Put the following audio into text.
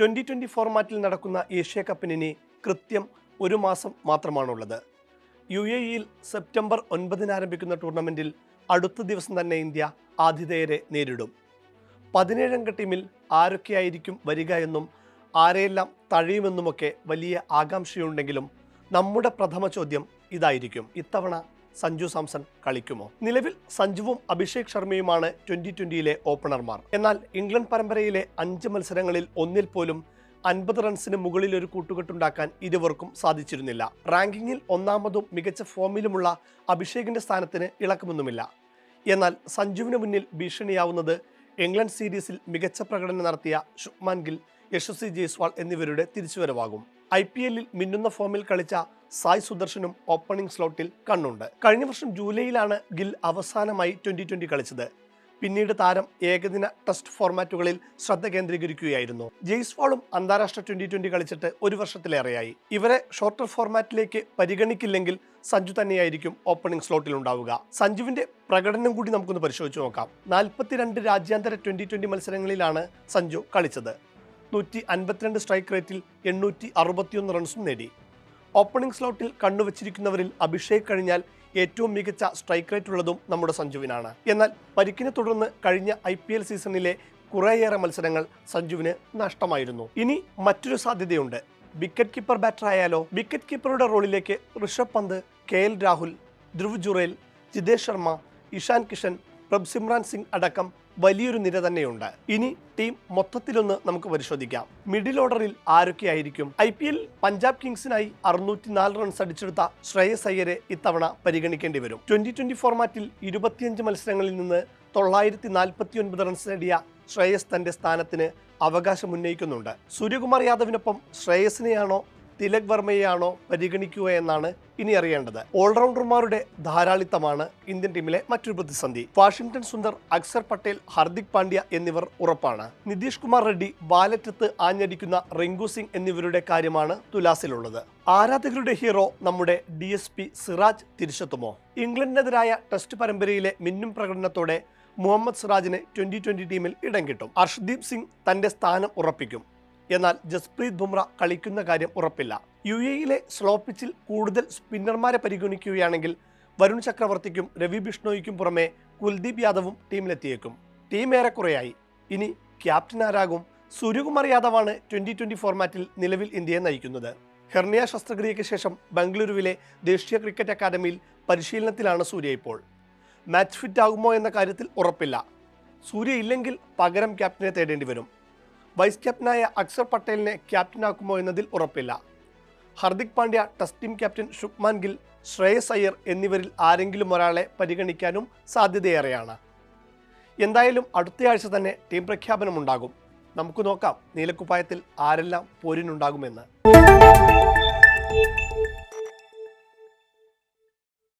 2020 ഫോർമാറ്റിൽ നടക്കുന്ന ഏഷ്യ കപ്പിന് കൃത്യം ഒരു മാസം മാത്രമാണുള്ളത്. UAEയിൽ സെപ്റ്റംബർ 9 ആരംഭിക്കുന്ന ടൂർണമെന്റിൽ അടുത്ത ദിവസം തന്നെ ഇന്ത്യ ആതിഥേയരെ നേരിടും. 17 അംഗ ടീമിൽ ആരൊക്കെയായിരിക്കും വരിക എന്നും ആരെയെല്ലാം തഴയുമെന്നുമൊക്കെ വലിയ ആകാംക്ഷയുണ്ടെങ്കിലും നമ്മുടെ പ്രഥമ ചോദ്യം ഇതായിരിക്കും: ഇത്തവണ സഞ്ജു സാംസൺ കളിക്കുമോ? നിലവിൽ സഞ്ജുവും അഭിഷേക് ശർമ്മയുമാണ് 2020യിലെ ഓപ്പണർമാർ. എന്നാൽ ഇംഗ്ലണ്ട് പരമ്പരയിലെ 5 മത്സരങ്ങളിൽ ഒന്നിൽ പോലും 50 റൺസിന് മുകളിൽ ഒരു കൂട്ടുകെട്ടുണ്ടാക്കാൻ ഇരുവർക്കും സാധിച്ചിരുന്നില്ല. റാങ്കിങ്ങിൽ ഒന്നാമതും മികച്ച ഫോമിലുമുള്ള അഭിഷേകിന്റെ സ്ഥാനത്തിന് ഇളക്കമൊന്നുമില്ല. എന്നാൽ സഞ്ജുവിന് മുന്നിൽ ഭീഷണിയാവുന്നത് ഇംഗ്ലണ്ട് സീരീസിൽ മികച്ച പ്രകടനം നടത്തിയ ശുഭ്മാൻ ഗിൽ, യശസ്വി ജയ്സ്വാൾ എന്നിവരുടെ തിരിച്ചുവരവാകും. IPLൽ മിന്നുന്ന ഫോമിൽ കളിച്ച സായ് സുദർശനും ഓപ്പണിംഗ് സ്ലോട്ടിൽ കണ്ണുണ്ട്. കഴിഞ്ഞ വർഷം ജൂലൈയിലാണ് ഗിൽ അവസാനമായി 2020 കളിച്ചത്. പിന്നീട് താരം ഏകദിന ടെസ്റ്റ് ഫോർമാറ്റുകളിൽ ശ്രദ്ധ കേന്ദ്രീകരിക്കുകയായിരുന്നു. ജയ്സ്വാളും അന്താരാഷ്ട്ര 2020 കളിച്ചിട്ട് ഒരു വർഷത്തിലേറെയായി. ഇവരെ ഷോർട്ടർ ഫോർമാറ്റിലേക്ക് പരിഗണിക്കില്ലെങ്കിൽ സഞ്ജു തന്നെയായിരിക്കും ഓപ്പണിംഗ് സ്ലോട്ടിൽ ഉണ്ടാവുക. സഞ്ജുവിന്റെ പ്രകടനം കൂടി നമുക്കൊന്ന് പരിശോധിച്ചു നോക്കാം. 42 രാജ്യാന്തര 2020 മത്സരങ്ങളിലാണ് സഞ്ജു കളിച്ചത്. 152 സ്ട്രൈക്ക് റേറ്റിൽ 861 റൺസും നേടി. ഓപ്പണിംഗ് സ്ലോട്ടിൽ കണ്ണുവച്ചിരിക്കുന്നവരിൽ അഭിഷേക് കഴിഞ്ഞാൽ ഏറ്റവും മികച്ച സ്ട്രൈക്ക് റേറ്റ് ഉള്ളതും നമ്മുടെ സഞ്ജുവിനാണ്. എന്നാൽ പരിക്കിനെ തുടർന്ന് കഴിഞ്ഞ IPL സീസണിലെ കുറേയേറെ മത്സരങ്ങൾ സഞ്ജുവിന് നഷ്ടമായിരുന്നു. ഇനി മറ്റൊരു സാധ്യതയുണ്ട്. വിക്കറ്റ് കീപ്പർ ബാറ്റർ ആയാലോ? വിക്കറ്റ് കീപ്പറുടെ റോളിലേക്ക് ഋഷഭ് പന്ത്, KL രാഹുൽ, ധ്രുവ് ജുറേൽ, ജിതേഷ് ശർമ്മ, ഇഷാൻ കിഷൻ, പ്രഭ്സിമ്രാൻ സിംഗ് അടക്കം വലിയൊരു നിര തന്നെയുണ്ട്. ഇനി ടീം മൊത്തത്തിലൊന്ന് നമുക്ക് പരിശോധിക്കാം. മിഡിൽ ഓർഡറിൽ ആരൊക്കെയായിരിക്കും? IPL പഞ്ചാബ് കിങ്സിനായി 604 റൺസ് അടിച്ചെടുത്ത ശ്രേയസ് അയ്യരെ ഇത്തവണ പരിഗണിക്കേണ്ടി വരും. 2020 ഫോർമാറ്റിൽ 25 മത്സരങ്ങളിൽ നിന്ന് 949 റൺസ് നേടിയ ശ്രേയസ് തന്റെ സ്ഥാനത്തിന് അവകാശം ഉന്നയിക്കുന്നുണ്ട്. സൂര്യകുമാർ യാദവിനൊപ്പം ശ്രേയസിനെയാണോ തിലക് വർമ്മയെയാണോ പരിഗണിക്കുക എന്നാണ് ഇനി അറിയേണ്ടത്. ഓൾറൗണ്ടർമാരുടെ ധാരാളിത്തമാണ് ഇന്ത്യൻ ടീമിലെ മറ്റൊരു പ്രതിസന്ധി. വാഷിംഗ്ടൺ സുന്ദർ, അക്സർ പട്ടേൽ, ഹാർദിക് പാണ്ഡ്യ എന്നിവർ ഉറപ്പാണ്. നിതീഷ് കുമാർ റെഡ്ഡി, ബാലറ്റത്ത് ആഞ്ഞടിക്കുന്ന റിങ്കു സിംഗ് എന്നിവരുടെ കാര്യമാണ് തുലാസിലുള്ളത്. ആരാധകരുടെ ഹീറോ നമ്മുടെ DSP സിറാജ് തിരിച്ചെത്തുമോ? ഇംഗ്ലണ്ടിനെതിരായ ടെസ്റ്റ് പരമ്പരയിലെ മിന്നും പ്രകടനത്തോടെ മുഹമ്മദ് സിറാജിന് 2020 ടീമിൽ ഇടം കിട്ടും. അർഷ്ദീപ് സിംഗ് തന്റെ സ്ഥാനം ഉറപ്പിക്കും. എന്നാൽ ജസ്പ്രീത് ബുംറ കളിക്കുന്ന കാര്യം ഉറപ്പില്ല. UAEയിലെ സ്ലോ പിച്ചിൽ കൂടുതൽ സ്പിന്നർമാരെ പരിഗണിക്കുകയാണെങ്കിൽ വരുൺ ചക്രവർത്തിക്കും രവി ബിഷ്ണോയിക്കും പുറമെ കുൽദീപ് യാദവും ടീമിലെത്തിയേക്കും. ടീം ഏറെക്കുറയായി. ഇനി ക്യാപ്റ്റൻ ആരാകും? സൂര്യകുമാർ യാദവാണ് 2020 ഫോർമാറ്റിൽ നിലവിൽ ഇന്ത്യയെ നയിക്കുന്നത്. ഹെർണിയ ശസ്ത്രക്രിയയ്ക്ക് ശേഷം ബംഗളൂരുവിലെ ദേശീയ ക്രിക്കറ്റ് അക്കാദമിയിൽ പരിശീലനത്തിലാണ് സൂര്യ ഇപ്പോൾ. മാച്ച് ഫിറ്റ് ആകുമോ എന്ന കാര്യത്തിൽ ഉറപ്പില്ല. സൂര്യ ഇല്ലെങ്കിൽ പകരം ക്യാപ്റ്റനെ തേടേണ്ടി വരും. വൈസ് ക്യാപ്റ്റനായ അക്സർ പട്ടേലിനെ ക്യാപ്റ്റനാക്കുമോ എന്നതിൽ ഉറപ്പില്ല. Hardik Pandya, test team captain Shubman Gill, Shreyas Iyer എന്നിവരിൽ ആരെങ്കിലും ഒരാളെ പരിഗണിക്കാനും സാധ്യതയേറെയാണ്. എന്തായാലും അടുത്തയാഴ്ച തന്നെ ടീം പ്രഖ്യാപനമുണ്ടാകും. നമുക്ക് നോക്കാം നീലക്കുപ്പായത്തിൽ ആരെല്ലാം പോരിനുണ്ടാകുമെന്ന്.